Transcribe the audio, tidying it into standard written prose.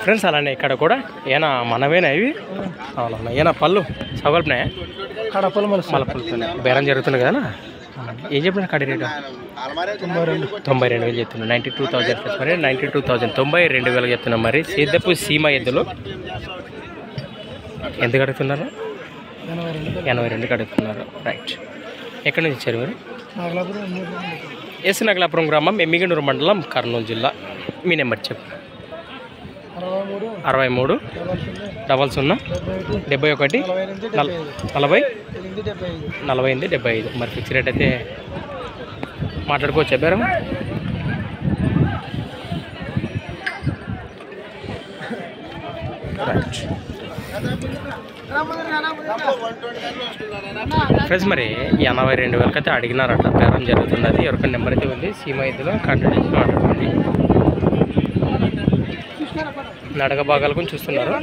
friends అలానే ఇక్కడ కూడా ఏనా మనవేనా ఇవి అవునన్నా ఏనా పళ్ళు సగల్పునాయా కడపలు మలపలు బేరం జరుగుతుంది కదా ఏం చెప్పిన కడి రేటు 92,000 చెప్తున్నాను 92,000 మరి 92,000 92,000 చెప్తున్నాం మరి సిద్ధపు సీమ ఎద్దులు ఎంత కడుగుతున్నారు 82 కడుగుతున్నారు రైట్ ఎక్కడి నుంచి వచ్చారు మీరు ఎస్ నగలాపురం గ్రామం ఎమ్మిగనూరు మండలం కర్నూలు జిల్లా మీ నెంబర్ చెప్పు 63 00 71 40 48 75 మరి ఫిక్స్ రేట్ అయితే మాట్లాడుకోవచ్చు చెప్పారు ఫ్రెండ్స్ మరి 82,000 అయితే అడిగినారట బేరం జరుగుతున్నది ఎవరికైనా నెంబర్ అయితే ఉంది సీమ ఎద్దులో కాంటాక్ట్ చేసి మాట్లాడుకోండి నడక భాగాలు కూడా చూస్తున్నారు